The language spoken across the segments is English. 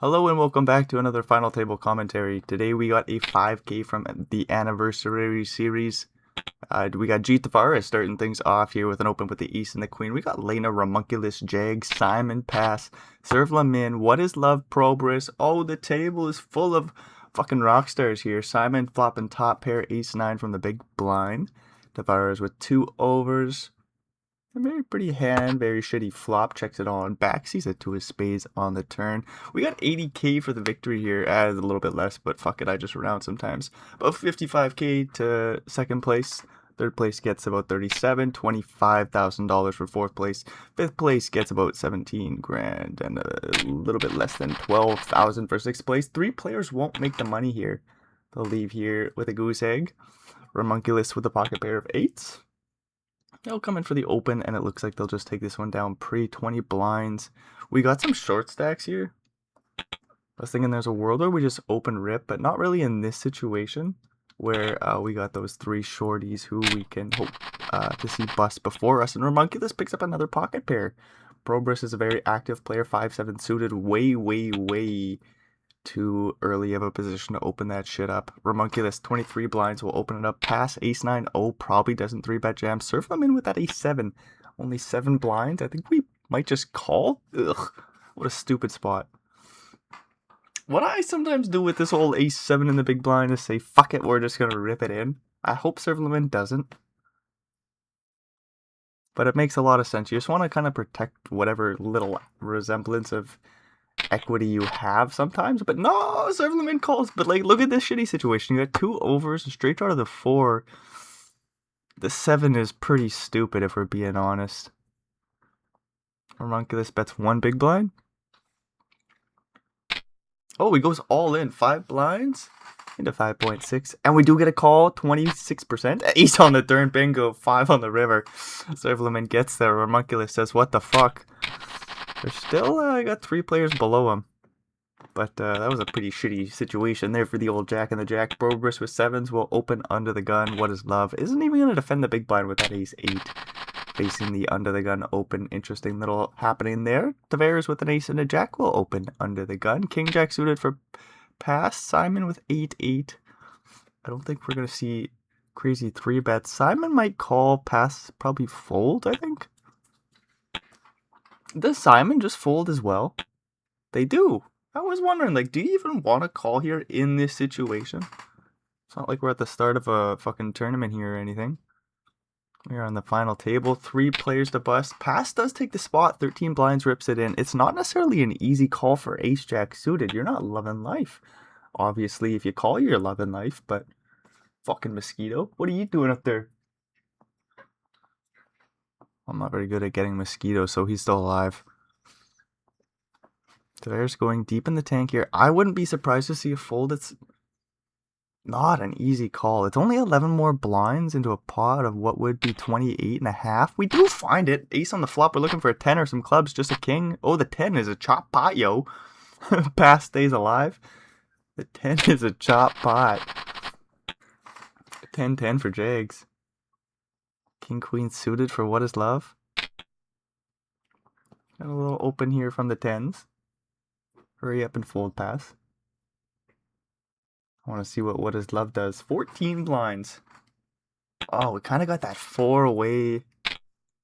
Hello and welcome back to another Final Table commentary. Today we got a 5K from the Anniversary Series. We got G. Tavares starting things off here with an open with the Ace and the Queen. We got Lena, Ramunculus, Jag, Simon, Pass, Serve Lamin, What is Love, Probris. Oh, the table is full of fucking rock stars here. Simon flopping top pair, Ace 9 from the big blind. Tavares with 2 overs. A very pretty hand, very shitty flop, checks it on back, sees it to his spades on the turn. We got 80k for the victory here, a little bit less, but fuck it, I just round sometimes. About 55k to second place. Third place gets about 37, $25,000 for fourth place. Fifth place gets about 17 grand and a little bit less than 12,000 for sixth place. 3 players won't make the money here. They'll leave here with a goose egg. Ramunculus with a pocket pair of 8s. They'll come in for the open, and it looks like they'll just take this one down pre-20 blinds. We got some short stacks here. I was thinking there's a world where we just open rip, but not really in this situation, where we got those 3 shorties who we can hope to see bust before us. And Ramunculus picks up another pocket pair. Probris is a very active player, 5-7 suited, way too early of a position to open that shit up. Ramunculus, 23 blinds, will open it up. Pass, ace 9, oh, probably doesn't 3-bet jam. Surf them in with that ace 7. Only 7 blinds. I think we might just call. Ugh, what a stupid spot. What I sometimes do with this whole ace 7 in the big blind is say, fuck it, we're just going to rip it in. I hope Serverman doesn't. But it makes a lot of sense. You just want to kind of protect whatever little resemblance of equity you have sometimes, but no, Serverman calls. But like, look at this shitty situation. You got 2 overs straight out of the 4. The 7 is pretty stupid if we're being honest. Ramunculus bets 1 big blind. Oh, he goes all in, 5 blinds into 5.6, and we do get a call, 26%. Ace on the turn, bingo, 5 on the river. Serverman gets there. Ramunculus says, "What the fuck?" There's still got 3 players below him. But that was a pretty shitty situation there for the old Jack and the Jack. Probris with 7s will open under the gun. What is Love? Isn't even going to defend the big blind with that ace 8. Facing the under the gun open. Interesting little happening there. Tavares with an ace and a Jack will open under the gun. King Jack suited for pass. Simon with 8-8. I don't think we're going to see crazy 3 bets. Simon might call, pass, probably fold, I think. Does Simon just fold as well? They do. I was wondering, like, do you even want to call here in this situation? It's not like we're at the start of a fucking tournament here or anything. We're on the final table. 3 players to bust. Pass does take the spot. 13 blinds rips it in. It's not necessarily an easy call for ace-jack suited. You're not loving life. Obviously, if you call, you're loving life, but fucking Mosquito. What are you doing up there? I'm not very good at getting Mosquito, so he's still alive. Tavares going deep in the tank here. I wouldn't be surprised to see a fold. It's not an easy call. It's only 11 more blinds into a pot of what would be 28.5. We do find it. Ace on the flop. We're looking for a 10 or some clubs. Just a king. Oh, the 10 is a chop pot, yo. Pass stays alive. The 10 is a chop pot. 10-10 for Jags. King Queen suited for What is Love. Got a little open here from the 10s. Hurry up and fold pass. I want to see what is Love does. 14 blinds. Oh, we kind of got that 4-away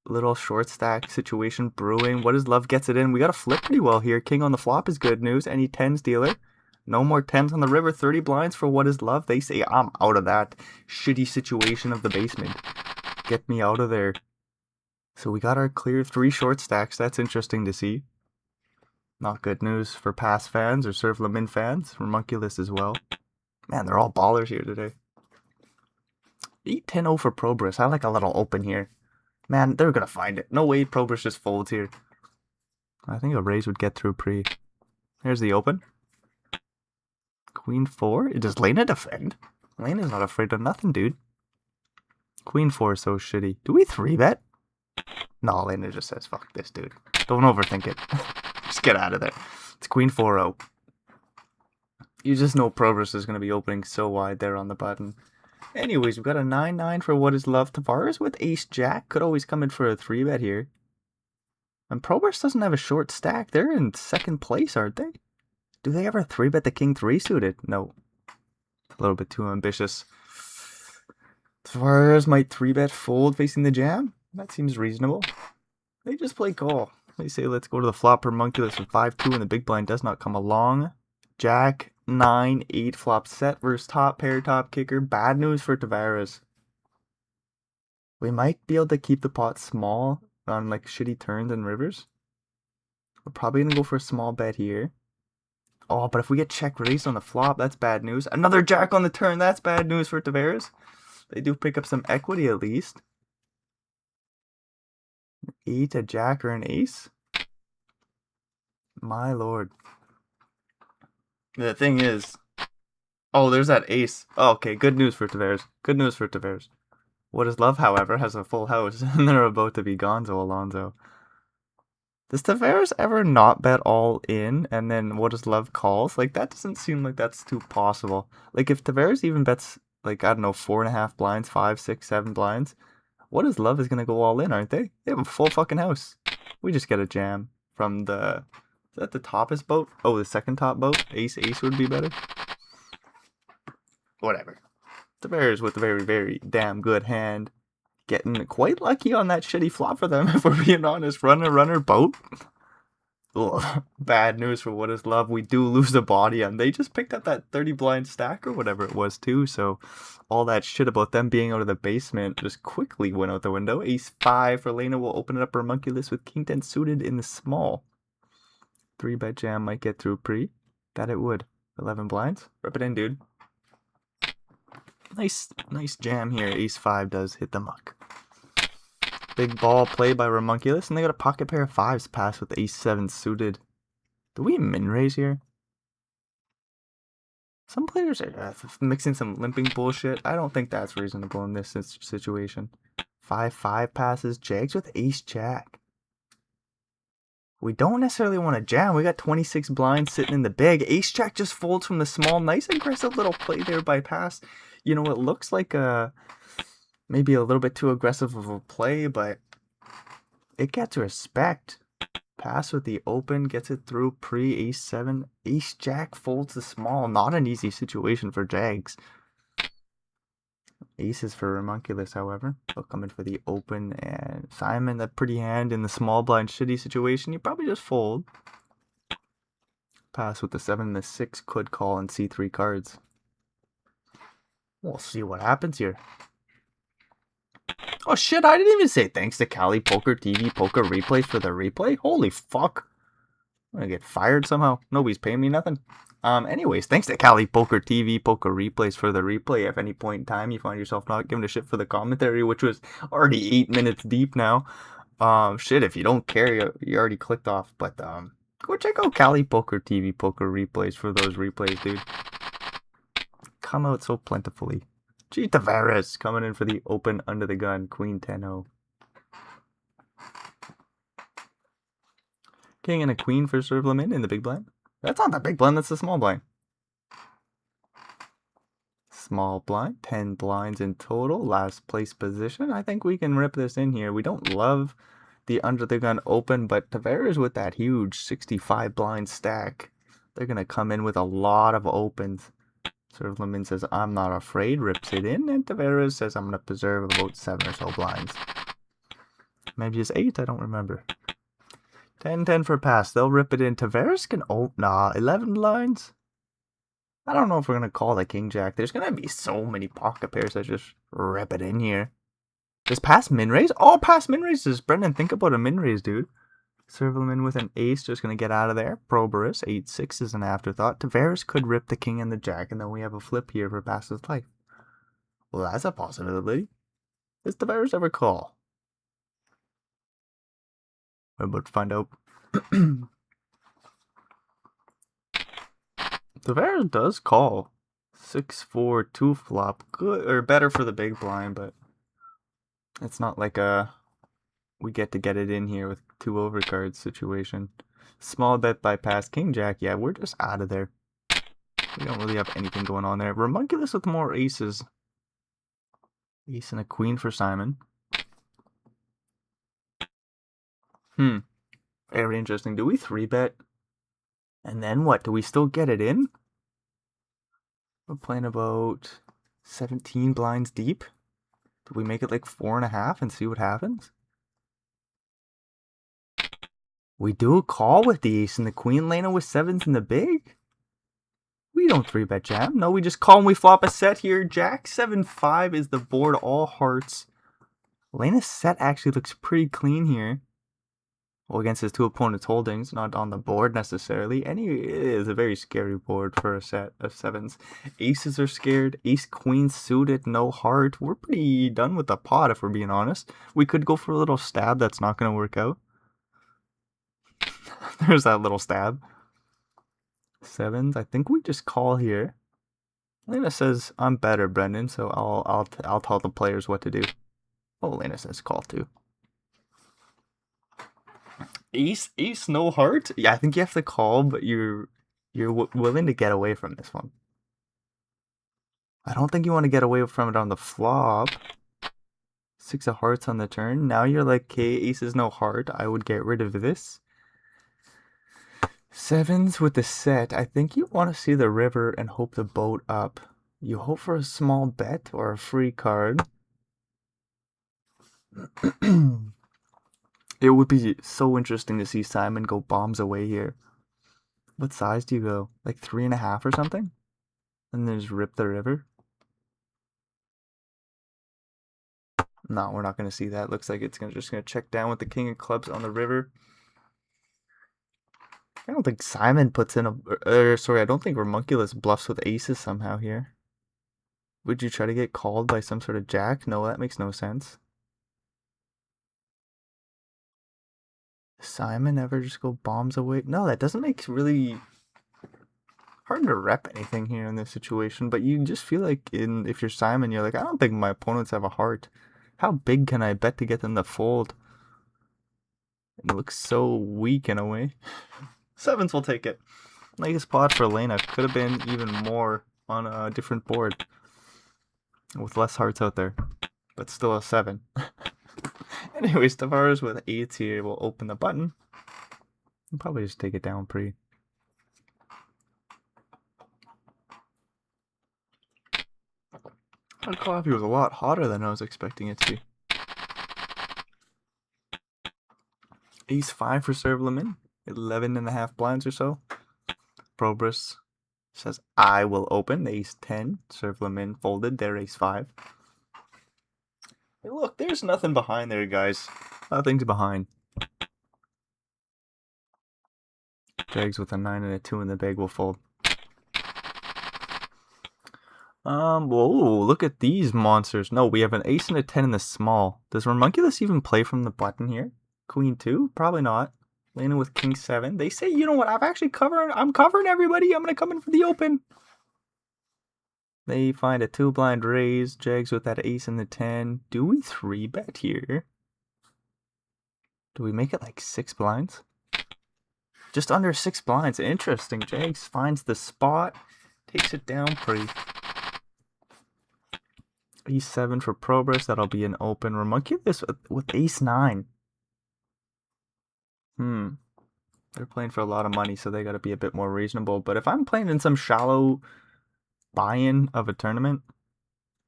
little short stack situation brewing. What is Love gets it in. We got to flip pretty well here. King on the flop is good news. Any 10s dealer. No more 10s on the river. 30 blinds for What is Love. They say I'm out of that shitty situation of the basement. Get me out of there. So we got our clear 3 short stacks. That's interesting to see. Not good news for Pass fans or Serve Lamin fans. Ramunculus as well. Man, they're all ballers here today. 8-10-0 for Probris. I like a little open here. Man, they're going to find it. No way Probris just folds here. I think a raise would get through pre. Here's the open. Queen 4. Does Lena defend? Lena's not afraid of nothing, dude. Queen 4 is so shitty. Do we 3-bet? No, Lena just says, fuck this, dude. Don't overthink it. Just get out of there. It's Queen 4-0. You just know Probris is going to be opening so wide there on the button. Anyways, we've got a 9-9 for What is Love. Tavares with ace-jack. Could always come in for a 3-bet here. And Probris doesn't have a short stack. They're in second place, aren't they? Do they ever 3-bet the king 3 suited? No. A little bit too ambitious. Tavares might 3-bet fold facing the jam. That seems reasonable. They just play call. They say let's go to the flop. Homunculus with 5-2 and the big blind does not come along. Jack 9-8 flop set versus top pair top kicker. Bad news for Tavares. We might be able to keep the pot small on like shitty turns and rivers. We're probably gonna go for a small bet here. Oh, but if we get check raised on the flop, that's bad news. Another jack on the turn, that's bad news for Tavares. They do pick up some equity at least. 8, a jack, or an ace? My lord. The thing is... Oh, there's that ace. Oh, okay, good news for Tavares. Good news for Tavares. What is Love, however, has a full house, and they're about to be Gonzo Alonzo. Does Tavares ever not bet all in, and then What is Love calls? Like, that doesn't seem like that's too possible. Like, if Tavares even bets, like, I don't know, 4.5 blinds, 5, 6, 7 blinds, What is Love is going to go all in, aren't they? They have a full fucking house. We just get a jam from the... Is that the toppest boat? Oh, the second top boat? Ace would be better. Whatever. Tavares with a very, very damn good hand. Getting quite lucky on that shitty flop for them, if we're being honest. Runner, boat. Ugh. Bad news for What is Love. We do lose the body, and they just picked up that 30 blind stack or whatever it was too, so all that shit about them being out of the basement just quickly went out the window. Ace 5 for Lena will open it up Homunculus with King 10 suited in the small. 3-bet jam might get through pre. That it would. 11 blinds. Rip it in, dude. Nice jam here. Ace 5 does hit the muck. Big ball play by Homunculus, and they got a pocket pair of 5s pass with Ace 7 suited. Do we min raise here? Some players are mixing some limping bullshit. I don't think that's reasonable in this situation. 5-5 passes. Jags with Ace Jack. We don't necessarily want to jam. We got 26 blinds sitting in the big. Ace Jack just folds from the small. Nice aggressive little play there by pass. You know, it looks like maybe a little bit too aggressive of a play, but it gets respect. Pass with the open, gets it through pre Ace 7. Ace Jack folds the small. Not an easy situation for Jags. Aces for Homunculus, however. They'll come in for the open, and Simon, that pretty hand in the small blind shitty situation, you probably just fold. Pass with the 7 and the 6 could call and see 3 cards. We'll see what happens here. Oh shit, I didn't even say thanks to KalipokerTV Poker Replays for the replay. Holy fuck. I'm gonna get fired somehow. Nobody's paying me nothing. Anyways, thanks to KalipokerTV Poker Replays for the replay. If any point in time you find yourself not giving a shit for the commentary, which was already 8 minutes deep now. Shit, if you don't care, you already clicked off. But go check out KalipokerTV Poker Replays for those replays, dude. Come out so plentifully. Gee, Tavares coming in for the open under the gun. Queen 10-0. King and a queen for serve limit in the big blind. That's not the big blind, that's the small blind. Small blind, 10 blinds in total. Last place position. I think we can rip this in here. We don't love the under the gun open, but Tavares with that huge 65 blind stack. They're going to come in with a lot of opens. Serve limit says, I'm not afraid, rips it in, and Tavares says, I'm going to preserve about 7 or so blinds. Maybe it's 8, I don't remember. 10-10 for pass. They'll rip it in. Tavares can... Oh, nah. 11 blinds? I don't know if we're going to call the King Jack. There's going to be so many pocket pairs that just rip it in here. Does pass min raise? Oh, pass min raises. Brendan, think about a min raise, dude. Serve him in with an ace. Just going to get out of there. Proberus. 8-6 is an afterthought. Tavares could rip the King and the Jack, and then we have a flip here for pass's life. Well, that's a possibility. Does Tavares ever call? We're about to find out. Tavares does call. 6-4, 2 flop. Good, or better for the big blind, but it's not like we get to get it in here with 2 overcards situation. Small bet by pass. King Jack, yeah, we're just out of there. We don't really have anything going on there. Homunculus with more aces. Ace and a queen for Simon. Very interesting. Do we 3-bet? And then what? Do we still get it in? We're playing about 17 blinds deep. Do we make it like 4.5 and see what happens? We do a call with the ace and the queen, Lena with sevens in the big. We don't 3-bet jam. No, we just call and we flop a set here. Jack 7-5 is the board, all hearts. Lena's set actually looks pretty clean here. Well, against his two opponents' holdings, not on the board necessarily. And it is a very scary board for a set of sevens. Aces are scared. Ace, queen suited, no heart. We're pretty done with the pot, if we're being honest. We could go for a little stab. That's not going to work out. There's that little stab. Sevens. I think we just call here. Lena says, I'm better, Brendan, so I'll tell the players what to do. Oh, Lena says call too. Ace, no heart? Yeah, I think you have to call, but you're willing to get away from this one. I don't think you want to get away from it on the flop. 6 of hearts on the turn. Now you're like, okay, ace is no heart. I would get rid of this. Sevens with the set. I think you want to see the river and hope the boat up. You hope for a small bet or a free card. It would be so interesting to see Simon go bombs away here. What size do you go? Like 3.5 or something? And then just rip the river? No, we're not going to see that. Looks like it's just going to check down with the king of clubs on the river. I don't think Simon puts in a... sorry, I don't think Ramunculus bluffs with aces somehow here. Would you try to get called by some sort of jack? No, that makes no sense. Simon ever just go bombs away? No, that doesn't make really hard to rep anything here in this situation, but you just feel like if you're Simon, you're like, I don't think my opponents have a heart. How big can I bet to get them to fold? It looks so weak in a way. Sevens will take it. Nice pot for Lena. Could have been even more on a different board with less hearts out there, but still a 7. Anyways, Tavares with 8s here will open the button. I'll probably just take it down pre. That coffee was a lot hotter than I was expecting it to be. Ace 5 for serve limit. 11.5 blinds or so. Probus says, I will open. Ace 10. Serve limit folded. There, ace 5. Hey, look, there's nothing behind there, guys. Nothing's behind. Jags with a 9 and a 2 in the bag will fold. Whoa, look at these monsters. No, we have an ace and a 10 in the small. Does Ramunculus even play from the button here? Queen 2? Probably not. Lena with king 7. They say, you know what, I'm covering everybody. I'm going to come in for the open. They find a 2 blind raise. Jags with that ace and the 10. Do we 3-bet here? Do we make it like 6 blinds? Just under 6 blinds. Interesting. Jags finds the spot. Takes it down pretty. E7 for Probus. That'll be an open. Ramunculus with ace 9. They're playing for a lot of money, so they got to be a bit more reasonable. But if I'm playing in some shallow buy-in of a tournament,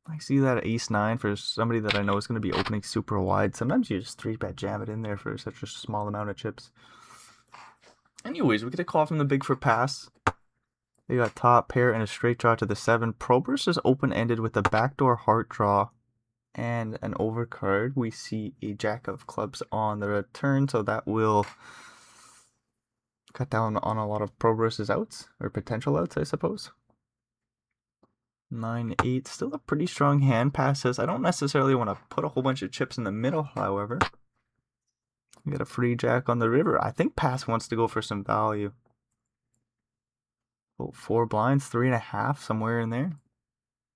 I see that ace 9 for somebody that I know is going to be opening super wide. Sometimes you just 3-bet jam it in there for such a small amount of chips. Anyways, we get a call from the big for pass. They got top pair and a straight draw to the 7. Probus is open-ended with a backdoor heart draw and an overcard. We see a jack of clubs on the return, so that will cut down on a lot of Probus's outs, or potential outs, I suppose. 9-8, still a pretty strong hand. Pass says, I don't necessarily want to put a whole bunch of chips in the middle, however. We got a free jack on the river. I think Pass wants to go for some value. Oh, 4 blinds, 3.5, somewhere in there.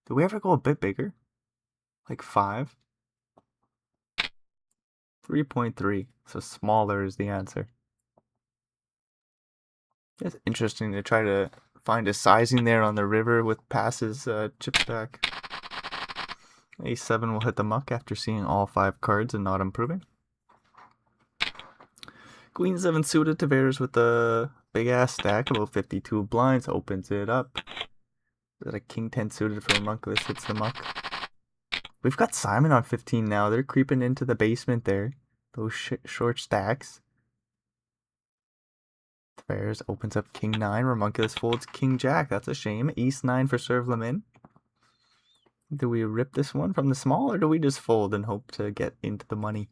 Did we ever go a bit bigger? Like 5? 3.3, so smaller is the answer. It's interesting to try to find a sizing there on the river with Pass's chips back. A7 will hit the muck after seeing all 5 cards and not improving. Queen 7 suited, Tavares with the Big ass stack, about 52 blinds, opens it up. Is that a king 10 suited for Homunculus hits the muck? We've got Simon on 15 now. They're creeping into the basement there. Those short stacks. Bears opens up king 9. Homunculus folds king jack. That's a shame. Ace 9 for serve Lamin. Do we rip this one from the small, or do we just fold and hope to get into the money?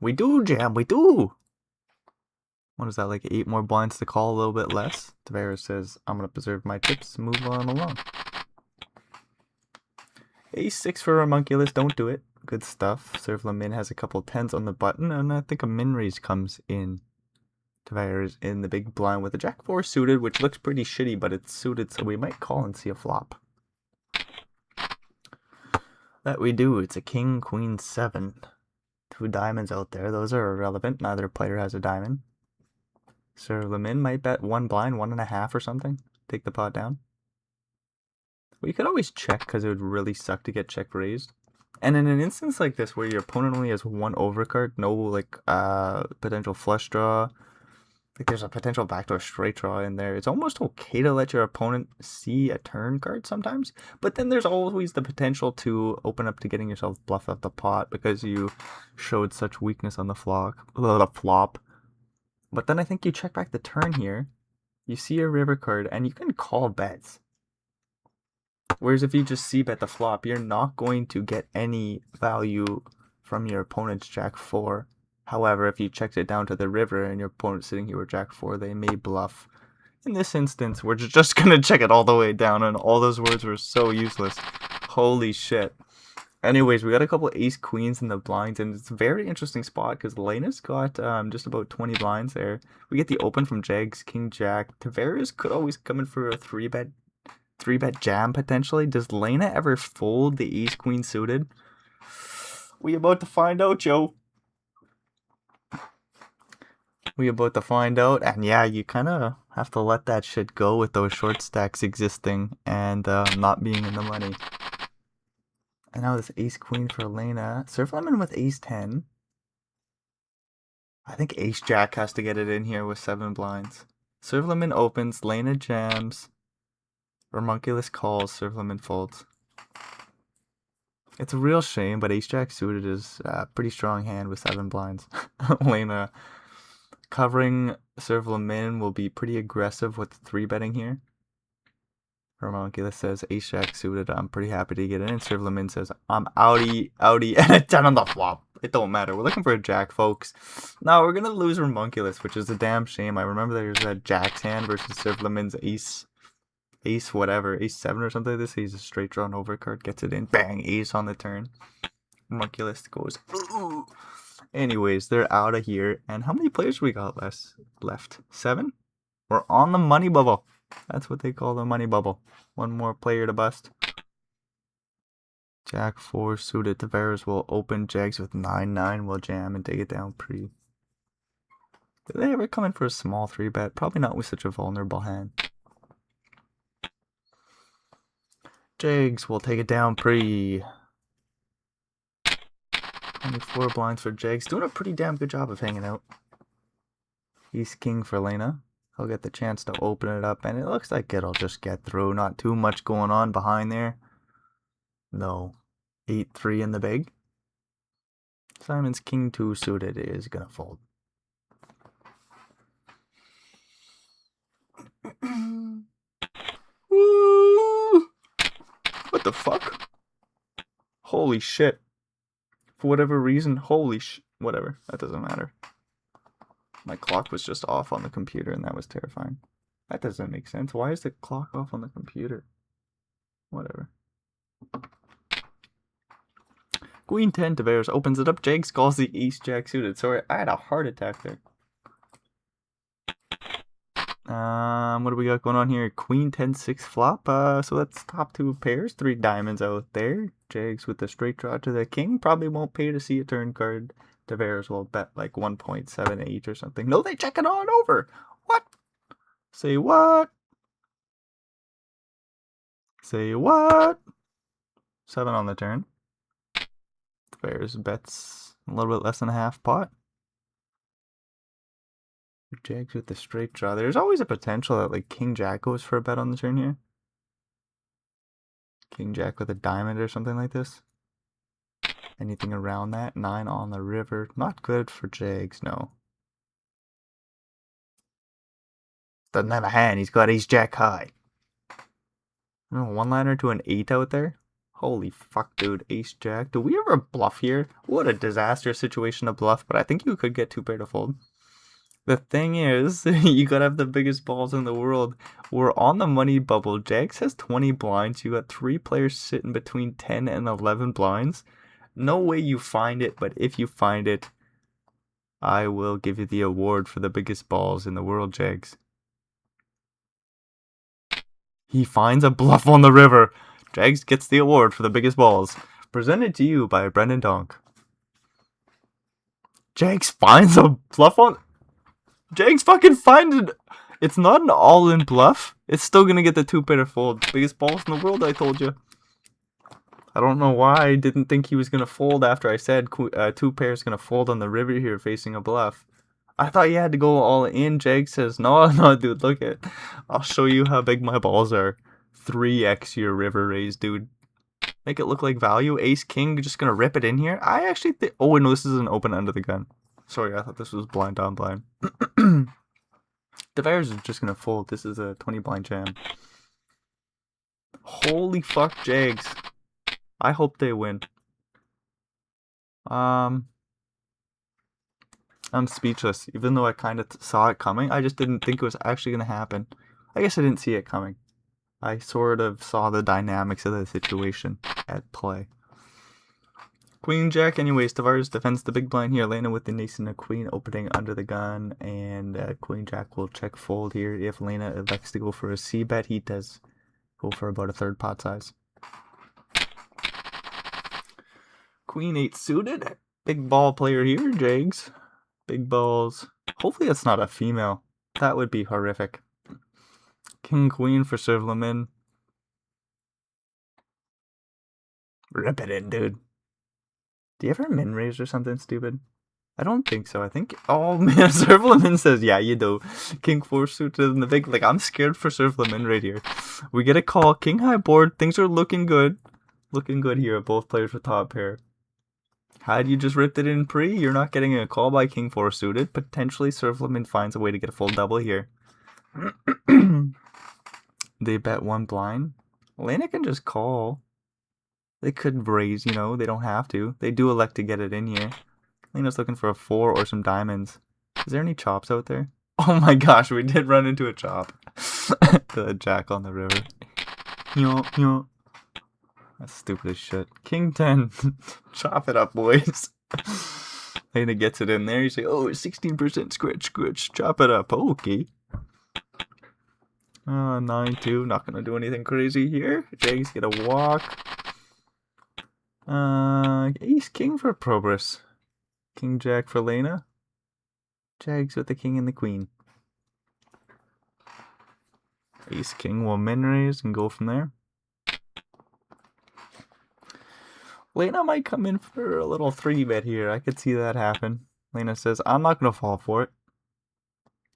We do, jam. We do. What is that, like 8 more blinds to call, a little bit less? Tavares says, I'm going to preserve my chips, move on along. Ace 6 for Homunculus, don't do it. Good stuff. Serve Lamin has a couple 10s on the button, and I think a min raise comes in. Tavares in the big blind with a jack 4 suited, which looks pretty shitty, but it's suited, so we might call and see a flop. That we do. It's a king, queen 7. 2 diamonds out there. Those are irrelevant. Neither player has a diamond. Sir Lamin might bet 1 blind, 1.5 or something. Take the pot down. We could always check because it would really suck to get check raised. And in an instance like this where your opponent only has 1 overcard, no like potential flush draw, like there's a potential backdoor straight draw in there, it's almost okay to let your opponent see a turn card sometimes. But then there's always the potential to open up to getting yourself bluffed out the pot because you showed such weakness on the flop. But then I think you check back the turn here, you see a river card, and you can call bets. Whereas if you just c-bet the flop, you're not going to get any value from your opponent's jack 4. However, if you checked it down to the river and your opponent's sitting here with jack 4, they may bluff. In this instance, we're just going to check it all the way down, and all those words were so useless. Holy shit. Anyways, we got a couple ace queens in the blinds, and it's a very interesting spot because Lena's got just about 20 blinds there. We get the open from Jags, king jack. Tavares could always come in for a 3-bet jam potentially. Does Lena ever fold the ace queen suited? We about to find out, Joe. We about to find out, and yeah, you kind of have to let that shit go with those short stacks existing and not being in the money. And now this ace queen for Lena. Serve Lemon with ace 10. I think ace jack has to get it in here with 7 blinds. Serve Lemon opens, Lena jams. Homunculus calls, Serve Lemon folds. It's a real shame, but ace jack suited is a pretty strong hand with 7 blinds. Lena covering Serve Lemon will be pretty aggressive with 3-betting here. Homunculus says ace jack suited, I'm pretty happy to get in. And Serve Lemon says, I'm outie, and a 10 on the flop. It don't matter. We're looking for a jack, folks. Now we're going to lose Homunculus, which is a damn shame. I remember there's a jack's hand versus Serve Lemon's ace whatever, ace 7 or something like this. He's a straight draw and overcard, gets it in, bang, ace on the turn. Homunculus goes, ooh. Anyways, they're out of here. And how many players we got left? 7? We're on the money bubble. That's what they call the money bubble. 1 more player to bust. Jack 4 suited. Tavares will open. Jags with 9-9 will jam and take it down pre. Did they ever come in for a small 3-bet? Probably not with such a vulnerable hand. Jags will take it down pre. 24 blinds for Jags. Doing a pretty damn good job of hanging out. He's king for Lena. He'll get the chance to open it up, and it looks like it'll just get through. Not too much going on behind there. No. 8-3 in the big. Simon's king 2 suited is gonna fold. Woo! What the fuck? Holy shit. For whatever reason, whatever. That doesn't matter. My clock was just off on the computer, and that was terrifying. That doesn't make sense. Why is the clock off on the computer? Whatever. Queen 10 Tavares opens it up. Jags calls the ace jack suited. Sorry, I had a heart attack there. What do we got going on here? Queen 10-6 flop. So that's top 2 pairs. 3 diamonds out there. Jags with the straight draw to the king. Probably won't pay to see a turn card. Tavares will bet like 1.78 or something. No, they check it on over. What? Say what? Say what? 7 on the turn. Tavares bets a little bit less than a half pot. Jags with the straight draw. There's always a potential that like King Jack goes for a bet on the turn here. King Jack with a diamond or something like this. Anything around that. 9 on the river. Not good for Jags, no. Doesn't have a hand. He's got ace jack high. No, one liner to an 8 out there. Holy fuck, dude. Ace jack. Do we ever bluff here? What a disaster situation to bluff, but I think you could get 2 pair to fold. The thing is, you gotta have the biggest balls in the world. We're on the money bubble. Jags has 20 blinds. You got 3 players sitting between 10 and 11 blinds. No way you find it, but if you find it, I will give you the award for the biggest balls in the world, Jags. He finds a bluff on the river. Jags gets the award for the biggest balls. Presented to you by Brendan Donk. Jags finds a bluff on... Jags fucking finds it. It's not an all-in bluff. It's still gonna get the 2 pair to fold. Biggest balls in the world, I told you. I don't know why I didn't think he was gonna fold after I said 2 pairs gonna fold on the river here facing a bluff. I thought you had to go all in. Jag says, no, dude, look it. I'll show you how big my balls are. 3x your river raise, dude. Make it look like value. Ace, king, just gonna rip it in here. I actually think... Oh, no, this is an open under the gun. Sorry, I thought this was blind on blind. The bears are just gonna fold. This is a 20 blind jam. Holy fuck, Jags. I hope they win. I'm speechless. Even though I kind of saw it coming, I just didn't think it was actually going to happen. I guess I didn't see it coming. I sort of saw the dynamics of the situation at play. Queen Jack, anyways. Tavares defends the big blind here. Lena with the ace and a queen opening under the gun. And Queen Jack will check fold here. If Lena elects to go for a C bet, he does go for about a third pot size. Queen 8 suited. Big ball player here, Jags. Big balls. Hopefully it's not a female. That would be horrific. King Queen for Servleman. Rip it in, dude. Do you ever min raise or something stupid? I don't think so. I think... Oh, man. Servleman says, yeah, you do. King 4 suited in the big... Like, I'm scared for Servleman right here. We get a call. King high board. Things are looking good. Looking good here. Both players with top pair. Had you just ripped it in pre, you're not getting a call by King 4 suited. Potentially, Servleman finds a way to get a full double here. They bet 1 blind. Lena can just call. They could raise, you know. They don't have to. They do elect to get it in here. Lena's looking for a 4 or some diamonds. Is there any chops out there? Oh my gosh, we did run into a chop. The jack on the river. Yo. That's stupid as shit. King 10. Chop it up, boys. Lena gets it in there. You say, oh, 16% scratch. Chop it up. Okay. 9-2. Not going to do anything crazy here. Jags get a walk. Ace king for Probus. King Jack for Lena. Jags with the king and the queen. Ace king will min raise and go from there. Lena might come in for a little 3-bet here. I could see that happen. Lena says, I'm not going to fall for it.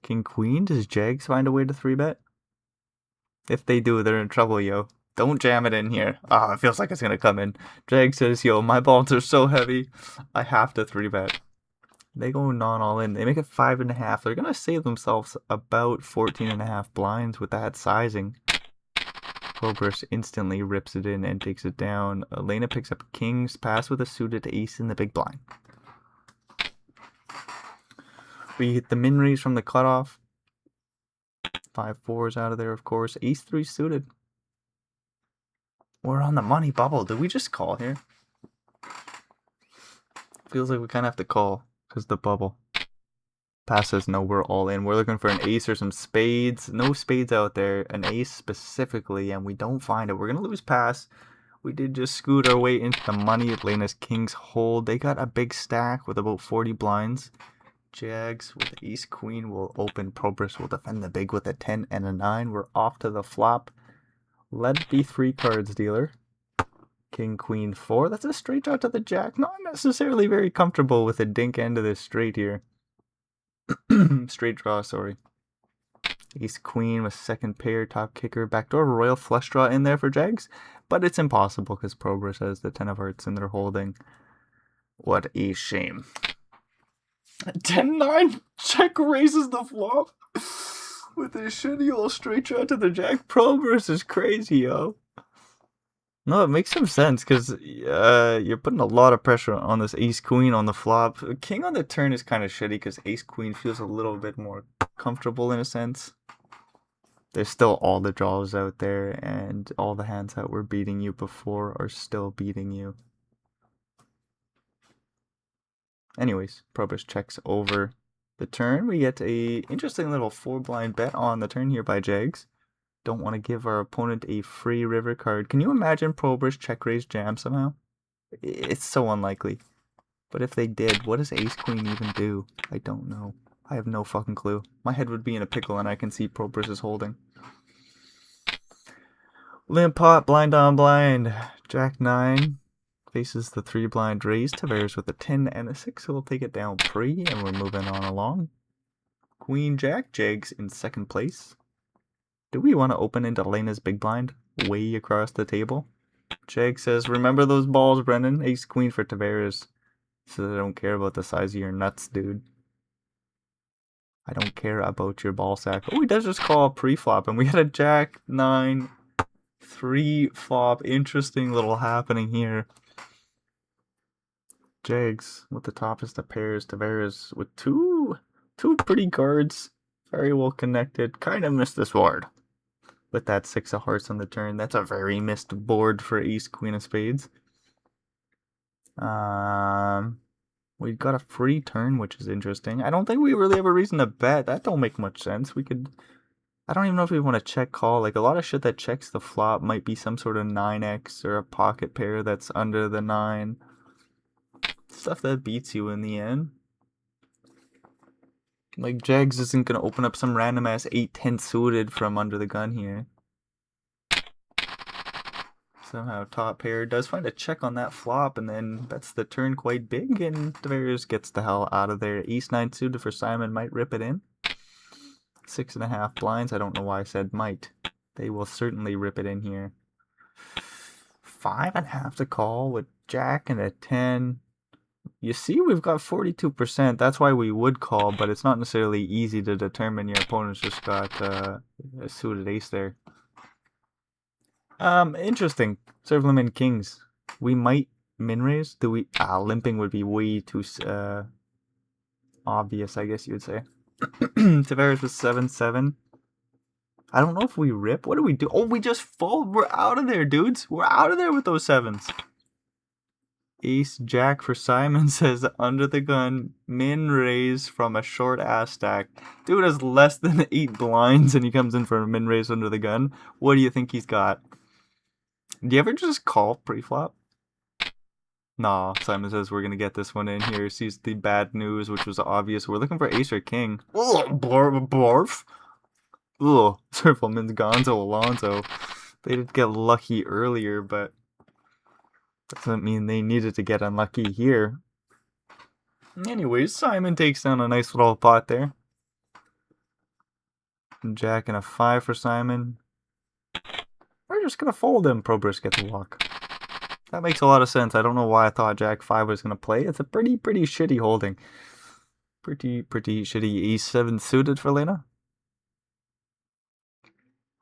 King queen. Does Jags find a way to 3-bet? If they do, they're in trouble, yo. Don't jam it in here. Ah, it feels like it's going to come in. Jag says, yo, my balls are so heavy. I have to 3-bet. They go non-all in. They make it 5.5. They're going to save themselves about 14.5 blinds with that sizing. Probus instantly rips it in and takes it down. Elena picks up kings, pass with a suited ace in the big blind. We hit the min raise from the cutoff. 5 4s out of there, of course. Ace 3 suited. We're on the money bubble. Did we just call here? Feels like we kind of have to call because the bubble. Pass says no, we're all in. We're looking for an ace or some spades. No spades out there. An ace specifically, and we don't find it. We're going to lose pass. We did just scoot our way into the money. Lena's kings hold. They got a big stack with about 40 blinds. Jags with ace queen will open. Probus will defend the big with a 10 and a 9. We're off to the flop. Let it be 3 cards, dealer. King queen 4. That's a straight shot to the jack. Not necessarily very comfortable with a dink end of this straight here. Straight draw, sorry. Ace queen with second pair, top kicker, backdoor royal flush draw in there for Jags, but it's impossible because Probus has the 10 of hearts and they're holding. What a shame. 10-9, check raises the flop with a shitty old straight draw to the Jack. Probus is crazy, yo. No, it makes some sense because you're putting a lot of pressure on this ace queen on the flop. King on the turn is kind of shitty because ace queen feels a little bit more comfortable in a sense. There's still all the draws out there, and all the hands that were beating you before are still beating you. Anyways, Probus checks over the turn. We get a interesting little 4-blind bet on the turn here by Jags. Don't want to give our opponent a free river card. Can you imagine Probus check raise jam somehow? It's so unlikely. But if they did, what does ace queen even do? I don't know. I have no fucking clue. My head would be in a pickle and I can see Probus is holding. Limp pot, blind on blind. Jack 9 faces the 3-blind raise. Tavares with a 10 and a 6, so we'll take it down pre, and we're moving on along. Queen Jack, Jags in second place. Do we want to open into Lena's big blind way across the table? Jag says, remember those balls, Brendan? Ace queen for Tavares. Says, I don't care about the size of your nuts, dude. I don't care about your ball sack. Oh, he does just call pre-flop, and we had a Jack 9 3 flop. Interesting little happening here. Jags with the toppest of pairs. Tavares with two pretty cards. Very well connected. Kind of missed this board. With that 6 of hearts on the turn. That's a very missed board for ace queen of spades. We've got a free turn, which is interesting. I don't think we really have a reason to bet. That don't make much sense. We could... I don't even know if we want to check call. Like, a lot of shit that checks the flop might be some sort of 9x or a pocket pair that's under the 9. Stuff that beats you in the end. Like, Jags isn't going to open up some random ass 8-10 suited from under the gun here. Somehow top pair does find a check on that flop and then bets the turn quite big, and Tavares gets the hell out of there. Ace 9 suited for Simon might rip it in. 6.5 blinds. I don't know why I said might. They will certainly rip it in here. 5.5 to call with Jack and a 10. You see, we've got 42%. That's why we would call, but it's not necessarily easy to determine. Your opponent's just got a suited ace there. Interesting. Serve limit kings. We might min raise. Do we? Limping would be way too obvious, I guess you would say. Tavares was 7-7. I don't know if we rip. What do we do? Oh, we just fold. We're out of there, dudes. We're out of there with those 7s. Ace Jack for Simon says under the gun, min raise from a short ass stack. Dude has less than 8 blinds and he comes in for a min raise under the gun. What do you think he's got? Do you ever just call pre-flop? Nah, Simon says we're gonna get this one in here. Sees the bad news, which was obvious. We're looking for ace or king. Ugh, barf. Ugh, Surfleman's Gonzo Alonzo. They did get lucky earlier, but doesn't mean they needed to get unlucky here. Anyways, Simon takes down a nice little pot there. Jack and a 5 for Simon. We're just gonna fold him. Probus gets a walk. That makes a lot of sense. I don't know why I thought Jack 5 was gonna play. It's a pretty shitty holding. Pretty shitty E7 suited for Lena.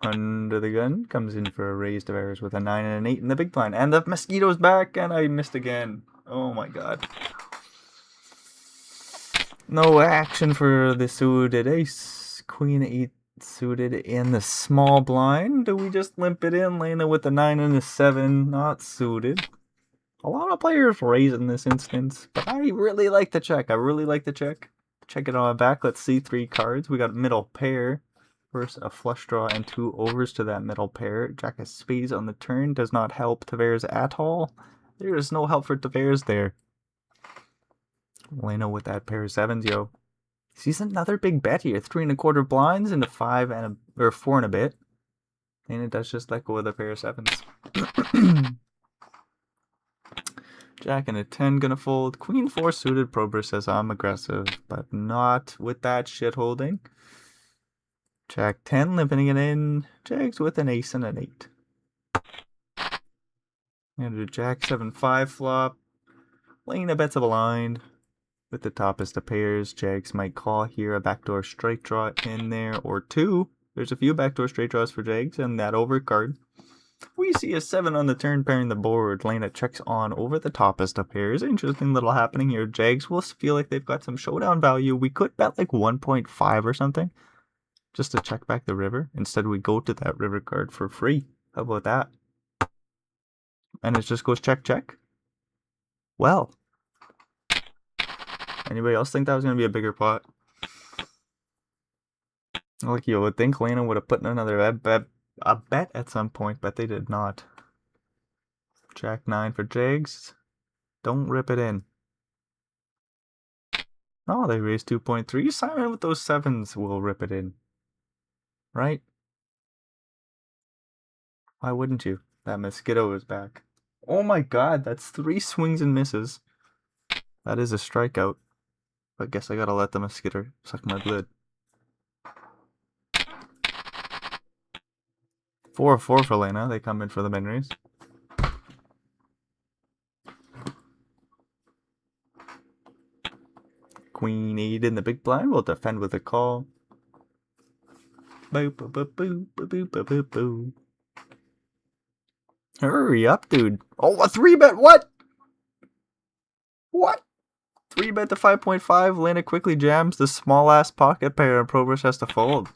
Under the gun, comes in for a raise to Tavares with a 9 and an 8 in the big blind. And the mosquito's back, and I missed again. Oh my god. No action for the suited ace. Queen 8 suited in the small blind. Do we just limp it in? Lena with the 9 and the 7, not suited. A lot of players raise in this instance, but I really like the check. I really like the check. Check it on the back. Let's see 3 cards. We got a middle pair. First, a flush draw and 2 overs to that middle pair. Jack of spades on the turn does not help Tavares at all. There is no help for Tavares there. Lena with that pair of 7s, yo. Sees another big bet here. 3 1/4 blinds into 5 and or 4 and a bit. And it does just let go of the pair of 7s. Jack and a 10 gonna fold. Queen 4 suited. Prober says I'm aggressive, but not with that shit holding. Jack 10 limping it in. Jags with an ace and an 8. And a Jack 7-5 flop. Lena bets a blind. With the toppest of pairs, Jags might call here, a backdoor straight draw in there, or 2. There's a few backdoor straight draws for Jags and that overcard. We see a 7 on the turn pairing the board. Lena checks on over the toppest of pairs. Interesting little happening here. Jags will feel like they've got some showdown value. We could bet like 1.5 or something just to check back the river. Instead, we go to that river card for free. How about that? And it just goes check, check. Well, anybody else think that was going to be a bigger pot? Like you would think Lena would have put in another bet at some point, but they did not. Jack 9 for Jags. Don't rip it in. Oh, they raised 2.3. Simon with those 7s will rip it in. Right? Why wouldn't you? That mosquito is back. Oh my god, that's 3 swings and misses. That is a strikeout. But guess I gotta let the mosquito suck my blood. 4-4 for Lena. They come in for the min raise. Queen 8 in the big blind will defend with a call. Boo, boo, boo, boo, boo, boo, boo, boo, boo. Hurry up, dude. Oh, a 3-bet. What? What? 3-bet to 5.5. Lena quickly jams the small ass pocket pair and Probers has to fold.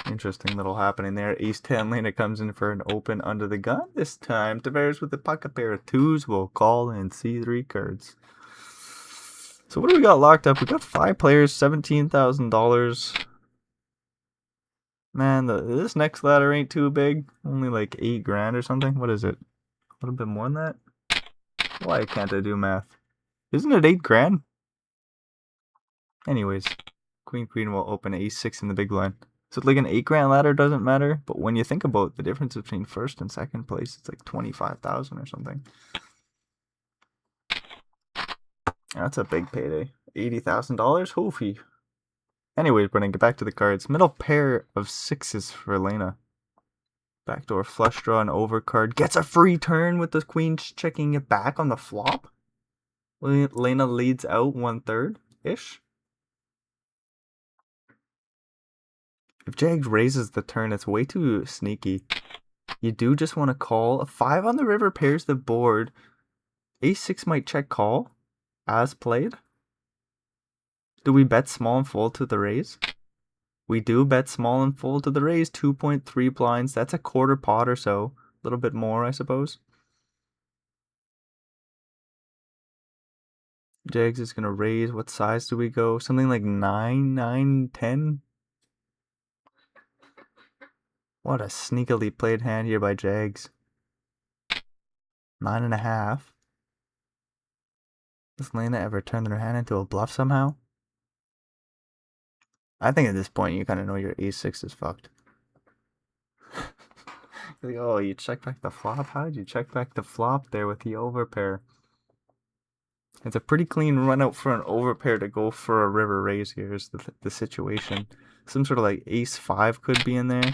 Interesting little happening there. Ace 10. Lena comes in for an open under the gun. This time, Tavares with the pocket pair of 2s will call and see 3 cards. So what do we got locked up? We got 5 players, $17,000. Man, this next ladder ain't too big. Only like 8 grand or something. What is it? A little bit more than that? Why can't I do math? Isn't it 8 grand? Anyways, Queen will open ace 6 in the big blind. So like an 8 grand ladder doesn't matter, but when you think about the difference between first and second place, it's like 25,000 or something. That's a big payday. $80,000? Hoofy. Anyways, Brennan, get back to the cards. Middle pair of 6s for Lena. Backdoor flush draw and overcard. Gets a free turn with the queen checking it back on the flop. Lena leads out 1/3-ish. If Jags raises the turn, it's way too sneaky. You do just want to call. A 5 on the river pairs the board. Ace 6 might check call. As played. Do we bet small and fold to the raise? We do bet small and fold to the raise. 2.3 blinds. That's a quarter pot or so. A little bit more, I suppose. Jags is going to raise. What size do we go? Something like 9, 9, 10? What a sneakily played hand here by Jags. 9.5. Does Lena ever turn their hand into a bluff somehow? I think at this point you kind of know your ace 6 is fucked. Like, oh, you check back the flop? How did you check back the flop there with the overpair? It's a pretty clean run out for an overpair to go for a river raise here is the situation. Some sort of like ace 5 could be in there.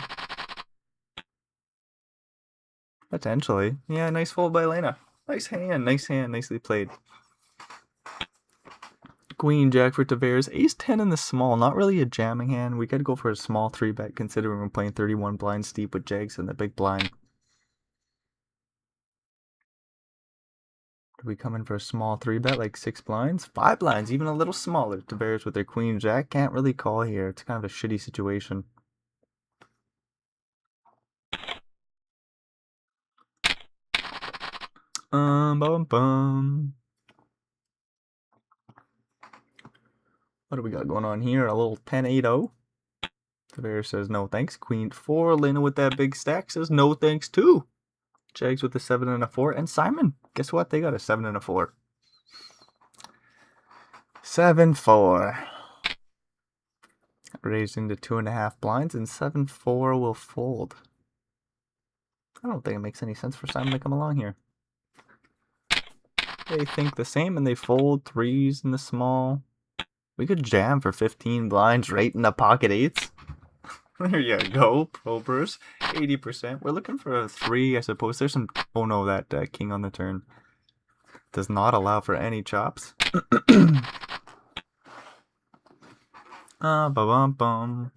Potentially. Yeah, nice fold by Lena. Nice hand, nicely played. Queen, Jack for Tavares. Ace 10 in the small. Not really a jamming hand. We could go for a small 3-bet considering we're playing 31 blinds deep with Jags in the big blind. Do we come in for a small 3-bet like 6 blinds? 5 blinds, even a little smaller. Tavares with their Queen, Jack. Can't really call here. It's kind of a shitty situation. Bum. What do we got going on here? A little 10-8-0. Tavares says no thanks. Queen 4. Lena with that big stack says no thanks too. Jags with a 7 and a 4. And Simon, guess what? They got a 7 and a 4. 7-4. Raising to 2.5 blinds and 7-4 will fold. I don't think it makes any sense for Simon to come along here. They think the same and they fold threes in the small. We could jam for 15 blinds right in the pocket eights. There you go, probers. 80%. We're looking for a 3, I suppose. There's some... Oh no, that king on the turn does not allow for any chops. Ba-bum-bum.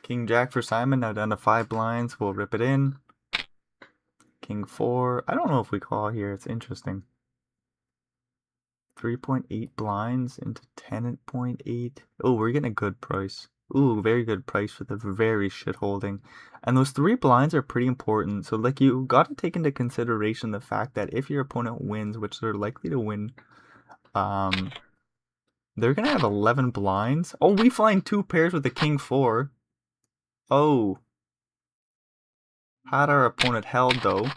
King Jack for Simon, now down to 5 blinds. We'll rip it in. King 4. I don't know if we call here. It's interesting. 3.8 blinds into 10.8. Oh, we're getting a good price. Ooh, very good price with a very shit holding. And those 3 blinds are pretty important. So, like, you got to take into consideration the fact that if your opponent wins, which they're likely to win, they're going to have 11 blinds. Oh, we find 2 pairs with the King 4. Oh. Had our opponent held, though,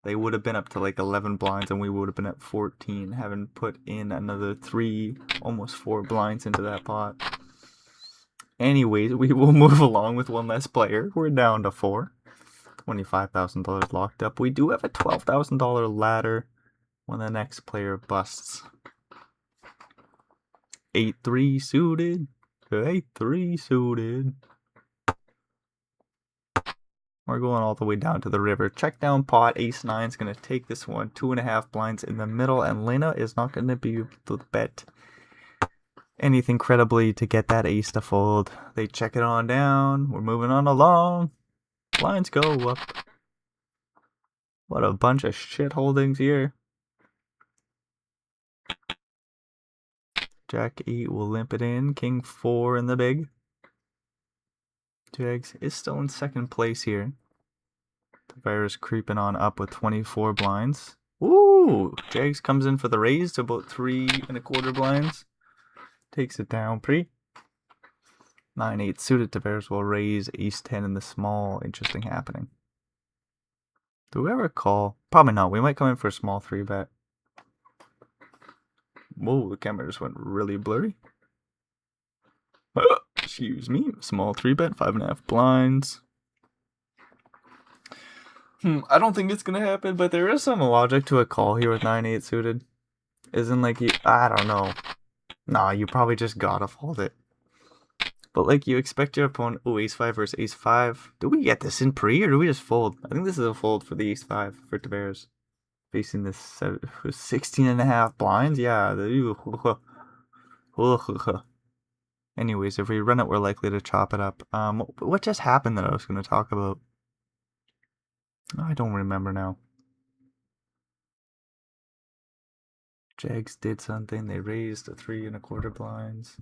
they would have been up to like 11 blinds and we would have been at 14, having put in another 3, almost 4 blinds into that pot. Anyways, we will move along with one less player. We're down to 4. $25,000 locked up. We do have a $12,000 ladder when the next player busts. 8-3 suited. 8-3 suited. We're going all the way down to the river. Check down pot. Ace 9 is going to take this one. 2.5 blinds in the middle. And Lena is not going to be able to bet anything credibly to get that ace to fold. They check it on down. We're moving on along. Blinds go up. What a bunch of shit holdings here. Jack 8 will limp it in. King 4 in the big. Jags is still in second place here. Tavares creeping on up with 24 blinds. Ooh! Jags comes in for the raise to about 3.25 blinds. Takes it down pretty. 9-8 suited. Tavares will raise. Ace 10 in the small. Interesting happening. Do we ever call? Probably not. We might come in for a small 3-bet. Whoa, the camera just went really blurry. Excuse me. Small 3-bet, 5.5 blinds. I don't think it's gonna happen, but there is some logic to a call here with 9-8 suited. Isn't like you... I don't know. Nah, you probably just gotta fold it. But like you expect your opponent... Oh, Ace 5 versus Ace 5. Do we get this in pre or do we just fold? I think this is a fold for the Ace 5 for Tavares. Facing this 16.5 blinds? Yeah. Anyways, if we run it, we're likely to chop it up. What just happened that I was going to talk about? I don't remember now. Jags did something. They raised to 3.25 blinds.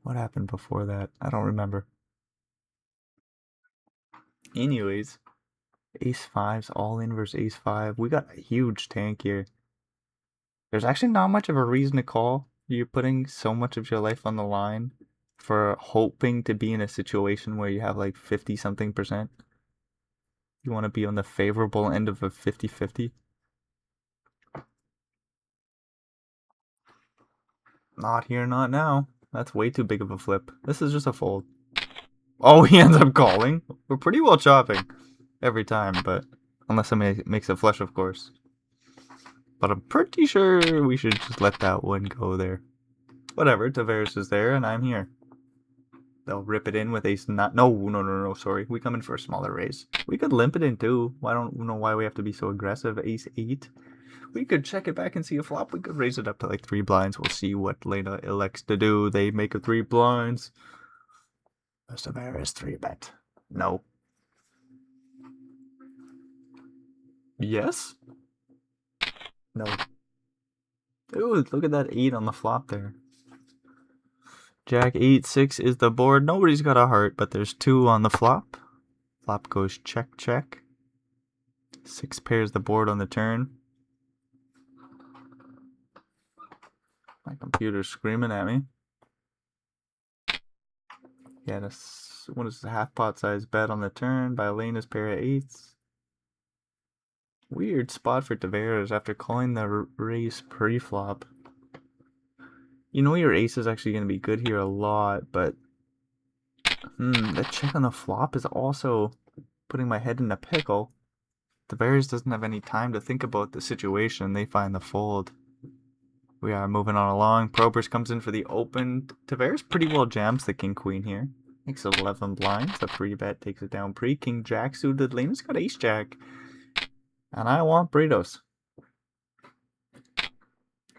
What happened before that? I don't remember. Anyways, Ace 5's all in versus Ace 5. We got a huge tank here. There's actually not much of a reason to call. You're putting so much of your life on the line for hoping to be in a situation where you have like 50-something%. You want to be on the favorable end of a 50-50. Not here, not now. That's way too big of a flip. This is just a fold. Oh, he ends up calling. We're pretty well chopping every time, but unless somebody makes a flush, of course. But I'm pretty sure we should just let that one go there. Whatever, Tavares is there, and I'm here. They'll rip it in with Ace 9. No, sorry. We come in for a smaller raise. We could limp it in too. I don't know why we have to be so aggressive. Ace 8. We could check it back and see a flop. We could raise it up to like 3 blinds. We'll see what Lena elects to do. They make a 3 blinds. Tavares 3-bet. No. Yes? No. Ooh, look at that 8 on the flop there. Jack 8-6 is the board. Nobody's got a heart, but there's 2 on the flop. Flop goes check, check. 6 pairs the board on the turn. My computer's screaming at me. Yeah, what is the half pot size bet on the turn by Lena's pair of 8s. Weird spot for Tavares after calling the raise pre-flop. You know your ace is actually going to be good here a lot, but the check on the flop is also putting my head in a pickle. Tavares doesn't have any time to think about the situation. They find the fold. We are moving on along. Probers comes in for the open. Tavares pretty well jams the king-queen here. Makes 11 blinds. A free bet takes it down pre. King-jack suited. Lena's got ace-jack. And I want burritos.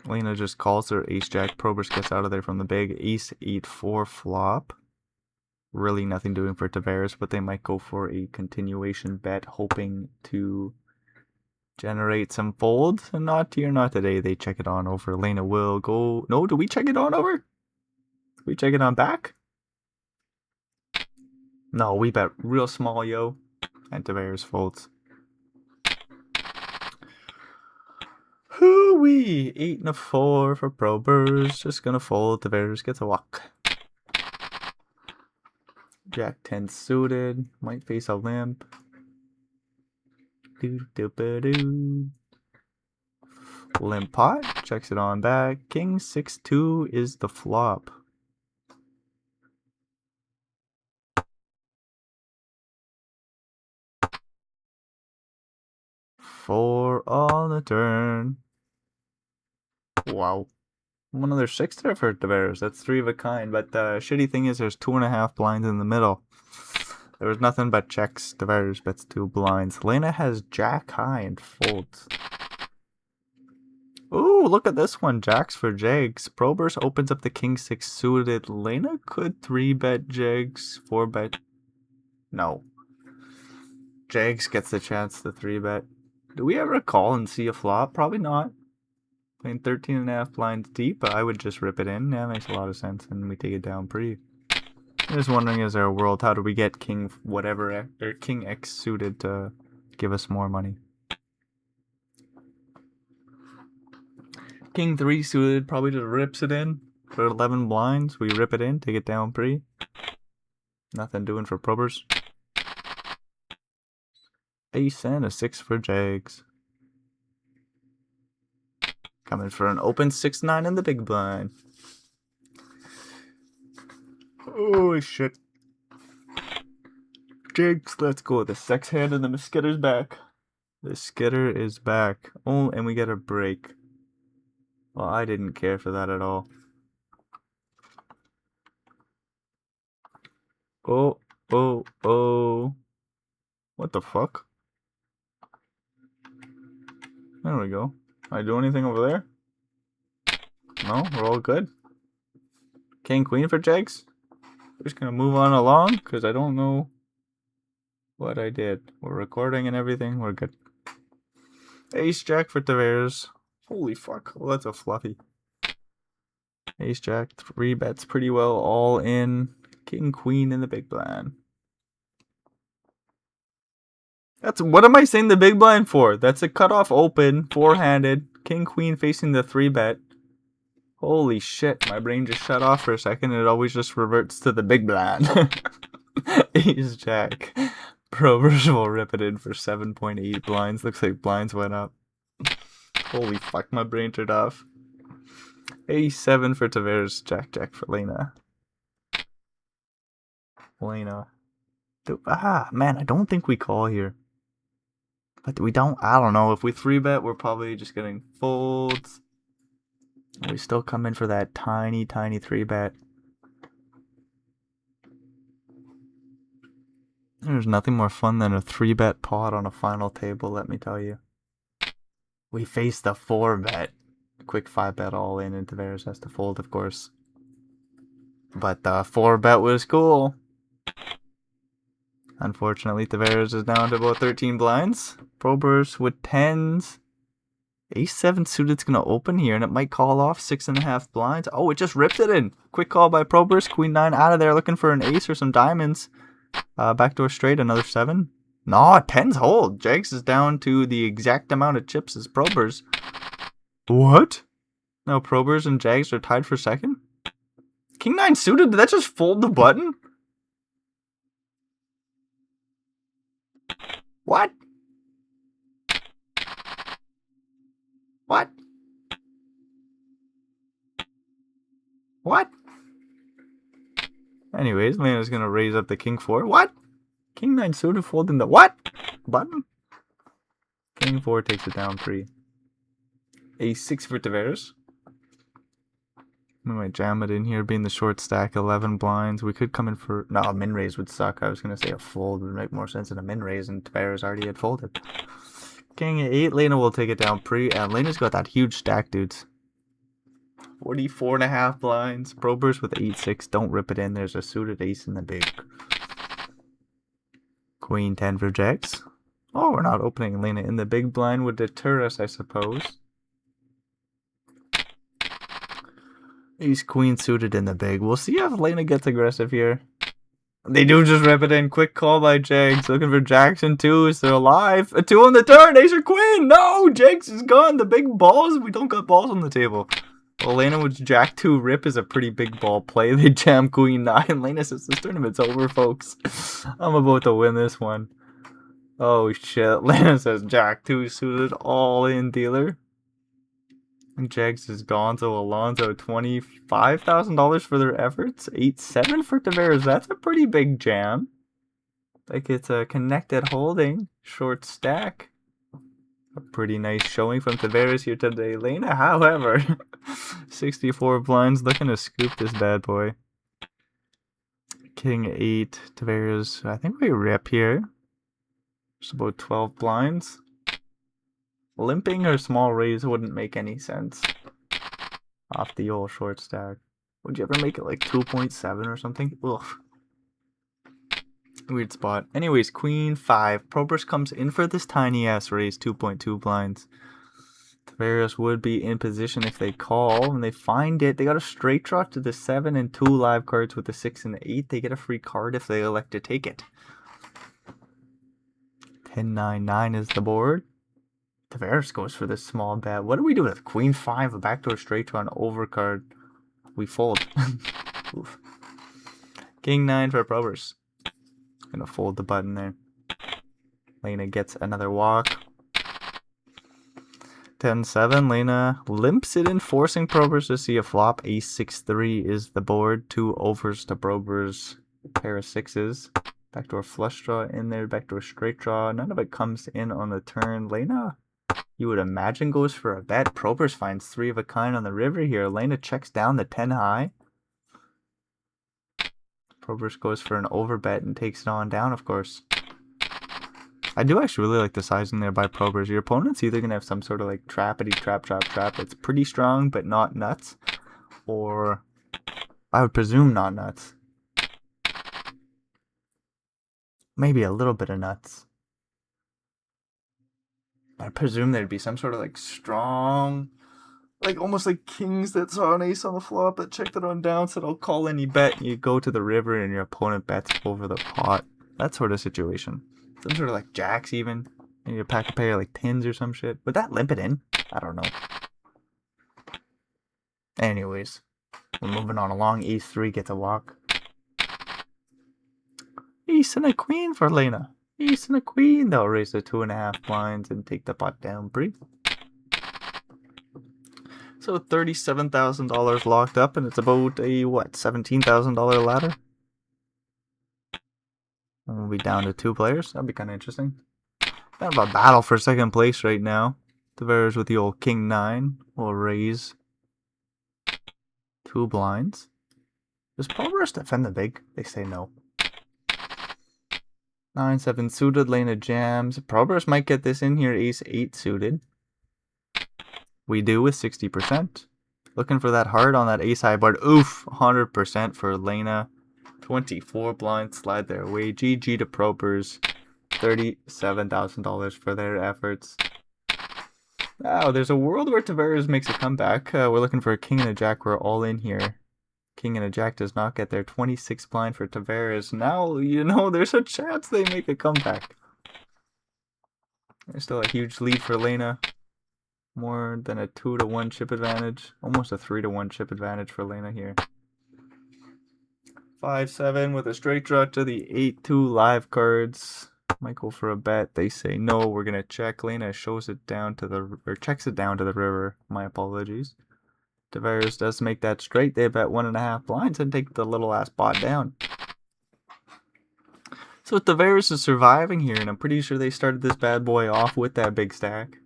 Lena just calls her ace-jack. Probers gets out of there from the big. Ace-8-4 flop. Really nothing doing for Tavares, but they might go for a continuation bet, hoping to generate some folds. And not here, not today. They check it on over. Lena will go. No, do we check it on over? Do we check it on back? No, we bet real small, yo. And Tavares folds. Hoo-wee! 8 and a 4 for Probers. Just gonna fold. Tavares gets a walk. Jack 10 suited. Might face a limp. Do-do-ba-doo. Limp pot. Checks it on back. King 6-2 is the flop. Four on the turn. Wow. One other 6 there for Tavares. That's 3 of a kind. But the shitty thing is there's 2.5 blinds in the middle. There was nothing but checks. Tavares bets 2 blinds. Lena has jack high and folds. Ooh, look at this one. Jacks for Jags. Probers opens up the king 6 suited. Lena could 3-bet Jags. 4-bet. No. Jags gets the chance to 3-bet. Do we ever call and see a flop? Probably not. Playing 13.5 blinds deep, but I would just rip it in. Yeah, makes a lot of sense. And we take it down pre. I'm just wondering, is there a world? How do we get king whatever, or king X suited to give us more money? King 3 suited probably just rips it in. For 11 blinds, we rip it in, take it down pre. Nothing doing for Probers. Ace and a 6 for Jags. Coming for an open 6-9 in the big blind. Holy shit. Jags, let's go. The sex hand and the skitter's back. The skitter is back. Oh, and we get a break. Well, I didn't care for that at all. Oh, oh, oh. What the fuck? There we go. I do anything over there? No, we're all good. King queen for Jags. We're just gonna move on along because I don't know what I did. We're recording and everything. We're good. Ace jack for Tavares. Holy fuck. Well, that's a fluffy. Ace jack 3 bets pretty well. All in. King queen in the big blind. That's what am I saying the big blind for? That's a cutoff open, 4-handed, king queen facing the 3-bet. Holy shit, my brain just shut off for a second and it always just reverts to the big blind. Ace jack. Probers will rip it in for 7.8 blinds. Looks like blinds went up. Holy fuck, my brain turned off. Ace 7 for Tavares, jack jack for Lena. Lena. Man, I don't think we call here. But we don't, I don't know. If we 3-bet, we're probably just getting folds. We still come in for that tiny, tiny 3-bet. There's nothing more fun than a 3-bet pot on a final table, let me tell you. We face the 4-bet. Quick 5-bet all in, and Tavares has to fold, of course. But the 4-bet was cool. Unfortunately, Tavares is down to about 13 blinds. Probers with 10s. Ace 7 suited's going to open here, and it might call off 6.5 blinds. Oh, it just ripped it in. Quick call by Probers. Queen 9 out of there, looking for an ace or some diamonds. Backdoor straight, another 7. No, 10s hold. Jags is down to the exact amount of chips as Probers. What? No, Probers and Jags are tied for second? King 9 suited? Did that just fold the button? What? What? What? Anyways, man is gonna raise up the king 4. What? King 9 suited folding the what? Button? King 4 takes it down pre. Ace 6 for Tavares. We might jam it in here, being the short stack, 11 blinds. We could come in for... No, a min raise would suck. I was going to say a fold would make more sense than a min raise, and Tavares already had folded. King 8, Lena will take it down pre, and Lena's got that huge stack, dudes. 44.5 blinds. Probers with 8-6. Don't rip it in. There's a suited ace in the big. Queen 10 for jacks. Oh, we're not opening Lena in the big blind would deter us, I suppose. Ace queen suited in the big. We'll see if Lena gets aggressive here. They do just rip it in. Quick call by Jags. Looking for Jackson 2. Is they're alive? A 2 on the turn. Ace or queen. No, Jags is gone. The big balls. We don't got balls on the table. Well, Lena with Jack 2 rip is a pretty big ball play. They jam Queen 9. Lena says this tournament's over, folks. I'm about to win this one. Oh shit. Lena says Jack 2 suited all in dealer. And Jags is Gonzo Alonzo. $25,000 for their efforts. 8-7 for Tavares. That's a pretty big jam. Like it's a connected holding. Short stack. A pretty nice showing from Tavares here today. Lena, however, 64 blinds, looking to scoop this bad boy. King 8, Tavares. I think we rip here. Just about 12 blinds. Limping or small raise wouldn't make any sense off the old short stack. Would you ever make it like 2.7 or something? Ugh. Weird spot. Anyways, Queen 5. Probers comes in for this tiny ass raise, 2.2 blinds. Tavares would be in position if they call, and they find it. They got a straight draw to the 7 and 2 live cards with the 6 and the 8. They get a free card if they elect to take it. 10-9-9 is the board. Tavares goes for this small bet. What do we do with Queen 5, a backdoor straight draw, an overcard? We fold. Oof. King 9 for Probers. Gonna fold the button there. Lena gets another walk. 10-7. Lena limps it in, forcing Probers to see a flop. Ace 6-3 is the board. 2 overs to Probers. Pair of 6s. Backdoor flush draw in there. Backdoor straight draw. None of it comes in on the turn. Lena, you would imagine, goes for a bet. Probers finds 3 of a kind on the river here. Lena checks down the 10 high. Probers goes for an overbet and takes it on down, of course. I do actually really like the sizing there by Probers. Your opponent's either going to have some sort of like trappity trap that's pretty strong but not nuts. Or I would presume not nuts. Maybe a little bit of nuts. I presume there'd be some sort of like strong, like almost like kings that saw an ace on the flop that checked it on down, said I'll call any bet, and you go to the river and your opponent bets over the pot. That sort of situation. Some sort of like jacks even. And you pack a pair of like 10s or some shit. Would that limp it in? I don't know. Anyways, we're moving on along. Ace 3 gets a walk. Ace and a queen for Lena. Ace and a queen. They'll raise the 2.5 blinds and take the pot down pre. So $37,000 locked up, and it's about a, what, $17,000 ladder? And we'll be down to 2 players. That'd be kind of interesting. Kind of a battle for second place right now. Tavares with the old King 9 will raise 2 blinds. Does Probers defend the big? They say no. 9-7 suited. Lena jams. Probers might get this in here. Ace 8 suited. We do with 60%. Looking for that hard on that ace high board. Oof, 100% for Lena. 24 blinds slide their way. GG to Probers. $37,000 for their efforts. Wow, there's a world where Tavares makes a comeback. We're looking for a king and a jack. We're all in here. King and a jack does not get there. 26 blind for Tavares. Now, you know, there's a chance they make a comeback. There's still a huge lead for Lena. More than a 2-to-1 chip advantage. Almost a 3-to-1 chip advantage for Lena here. 5-7 with a straight draw to the 8-2 live cards. Might go for a bet. They say no. We're gonna check. Lena shows it down to the, or checks it down to the river. My apologies. Tavares does make that straight. They bet 1.5 blinds and take the little ass pot down. So Tavares is surviving here, and I'm pretty sure they started this bad boy off with that big stack.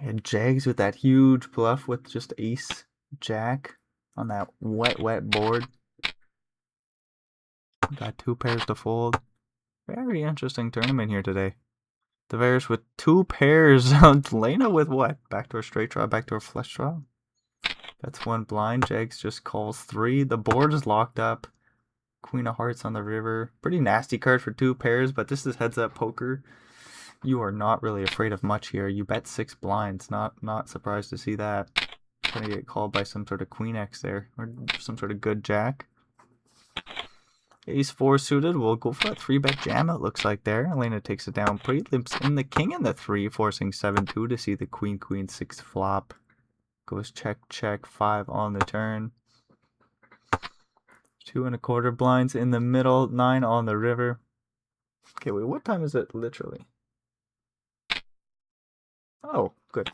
And Jags with that huge bluff with just ace, jack on that wet board. Got 2 pairs to fold. Very interesting tournament here today. Tavares with 2 pairs. Lena with what? Backdoor straight draw, backdoor flush draw. That's 1 blind. Jags just calls 3. The board is locked up. Queen of hearts on the river. Pretty nasty card for 2 pairs, but this is heads up poker. You are not really afraid of much here. You bet 6 blinds. Not surprised to see that. Gonna get called by some sort of queen X there, or some sort of good jack. Ace 4 suited. We'll go for a 3-bet jam, it looks like there. Elena takes it down pretty. Limps in the king and the 3, forcing 7-2 to see the queen 6 flop. Goes check, check, 5 on the turn. 2 1/4 blinds in the middle, 9 on the river. Okay, wait, what time is it literally? Oh, good.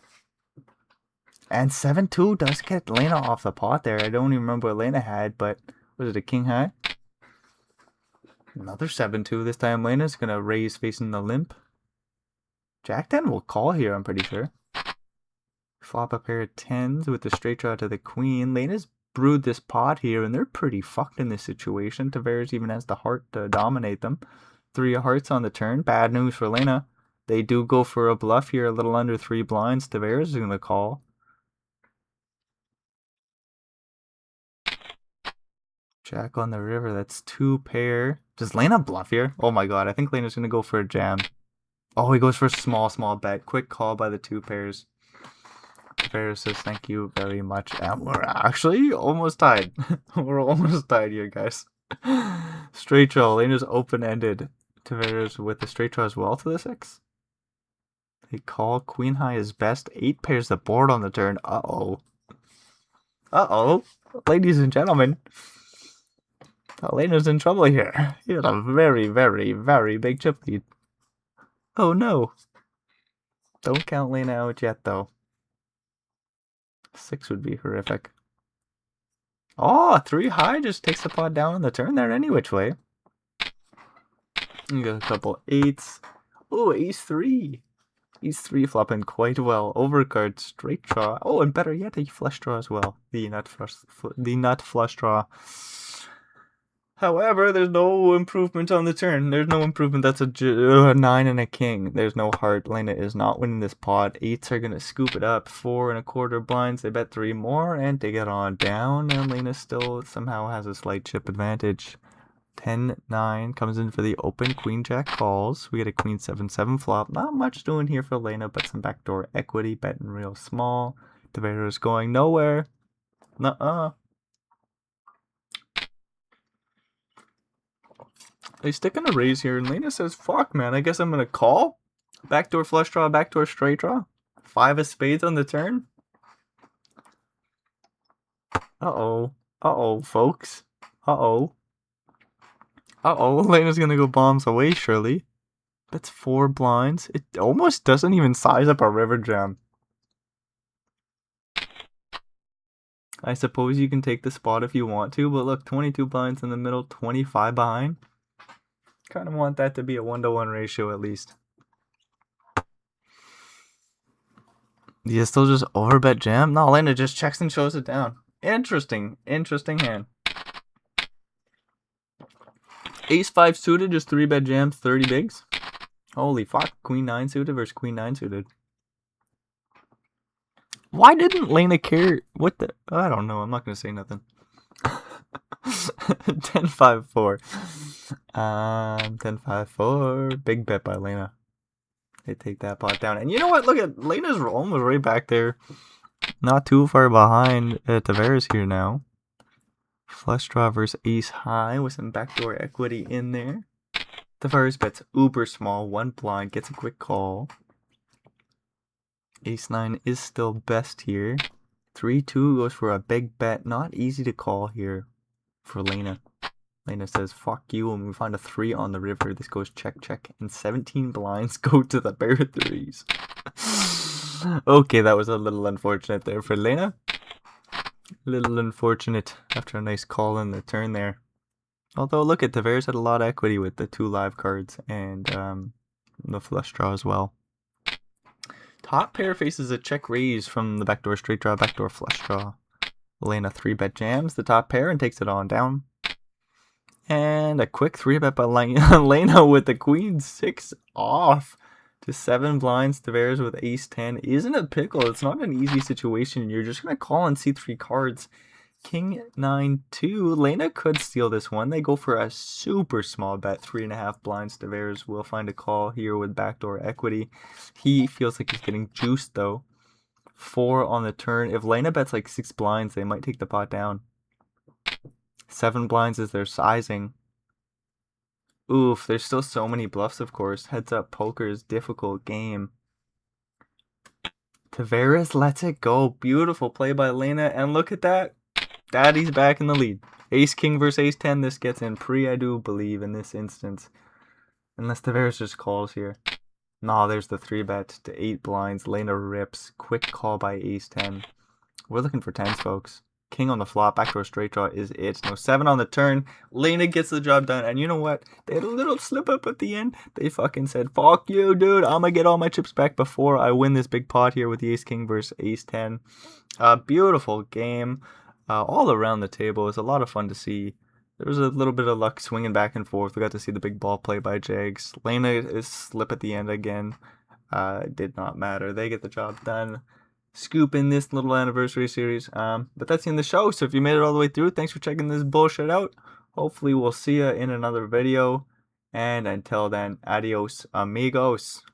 And 7-2 does get Lena off the pot there. I don't even remember what Lena had, but was it a king high? Another 7-2. This time Lena's going to raise facing the limp. Jack 10 will call here, I'm pretty sure. Flop a pair of 10s with the straight draw to the queen. Lena's brewed this pot here, and they're pretty fucked in this situation. Tavares even has the heart to dominate them. 3 of hearts on the turn. Bad news for Lena. They do go for a bluff here, a little under 3 blinds. Tavares is going to call. Jack on the river, that's 2 pair. Does Lena bluff here? Oh my god, I think Lena's going to go for a jam. Oh, he goes for a small bet. Quick call by the 2 pairs. Tavares says thank you very much. And we're actually almost tied. We're almost tied here, guys. Straight draw. Lena's open-ended. Tavares with the straight draw as well to the 6. They call. Queen high is best. 8 pairs the board on the turn. Uh-oh. Uh-oh. Ladies and gentlemen. Elena's in trouble here. He had a very, very, very big chip lead. Oh no. Don't count Lena out yet, though. 6 would be horrific. Oh, 3 high just takes the pot down on the turn there any which way. You got a couple 8s. Oh, ace 3. Ace 3 flopping quite well. Overcard, straight draw. Oh, and better yet, a flush draw as well. The nut flush draw. However, there's no improvement on the turn. There's no improvement. That's a 9 and a king. There's no heart. Lena is not winning this pot. 8s are going to scoop it up. 4 1/4 blinds. They bet 3 more and take it on down. And Lena still somehow has a slight chip advantage. 10-9 comes in for the open. Queen jack calls. We get a queen 7-7 flop. Not much doing here for Lena, but some backdoor equity. Betting real small. Tavares going nowhere. Nuh-uh. They stick in a raise here, and Lena says, fuck, man, I guess I'm going to call. Backdoor flush draw, backdoor straight draw. 5 of spades on the turn. Uh-oh. Uh-oh, folks. Uh-oh. Uh-oh, Lena's going to go bombs away, surely. That's 4 blinds. It almost doesn't even size up a river jam. I suppose you can take the spot if you want to, but look, 22 blinds in the middle, 25 behind. Kind of want that to be a 1-to-1 ratio at least. Do you still just overbet jam? No, Lena just checks and shows it down. Interesting hand. Ace 5 suited, just 3-bet jams, 30 bigs. Holy fuck, Queen 9 suited versus Queen 9 suited. Why didn't Lena care? What the? I don't know, I'm not going to say nothing. 10-5-4. 10-5-4. Big bet by Lena. They take that pot down. And you know what? Look at Lena's almost right back there. Not too far behind Tavares here now. Flush draw versus ace high with some backdoor equity in there. Tavares bets uber small. 1 blind. Gets a quick call. Ace 9 is still best here. 3-2 goes for a big bet. Not easy to call here for Lena. Lena says, fuck you, and we find a 3 on the river. This goes check, check, and 17 blinds go to the pair of 3s. Okay, that was a little unfortunate there for Lena. Little unfortunate after a nice call in the turn there. Although, look at Tavares had a lot of equity with the 2 live cards and the flush draw as well. Top pair faces a check raise from the backdoor straight draw, backdoor flush draw. Elena 3-bet jams the top pair and takes it on down. And a quick 3-bet by Elena with the queen 6 off to 7 blinds. Tavares with ace 10 isn't a pickle. It's not an easy situation. You're just going to call on C3 cards. King 9-2. Lena could steal this one. They go for a super small bet, 3.5 blinds. Tavares will find a call here with backdoor equity. He feels like he's getting juiced though. 4 on the turn. If Lena bets like 6 blinds, they might take the pot down. 7 blinds is their sizing. Oof, there's still so many bluffs, of course. Heads up poker's difficult game. Tavares lets it go. Beautiful play by Lena, and look at that. Daddy's back in the lead. Ace King versus Ace 10. This gets in pre, I do believe, in this instance. Unless Tavares just calls here. Nah, there's the 3-bet to 8 blinds. Lena rips. Quick call by Ace 10. We're looking for 10s, folks. King on the flop, backdoor straight draw is it. No 7 on the turn. Lena gets the job done. And you know what? They had a little slip up at the end. They fucking said, fuck you, dude. I'm going to get all my chips back before I win this big pot here with the Ace King versus Ace 10. Beautiful game. All around the table. It was a lot of fun to see. There was a little bit of luck swinging back and forth. We got to see the big ball play by Jags. Lena is slip at the end again. It did not matter. They get the job done. Scoop in this little anniversary series. But that's the end of the show. So if you made it all the way through, thanks for checking this bullshit out. Hopefully we'll see you in another video. And until then, adios amigos.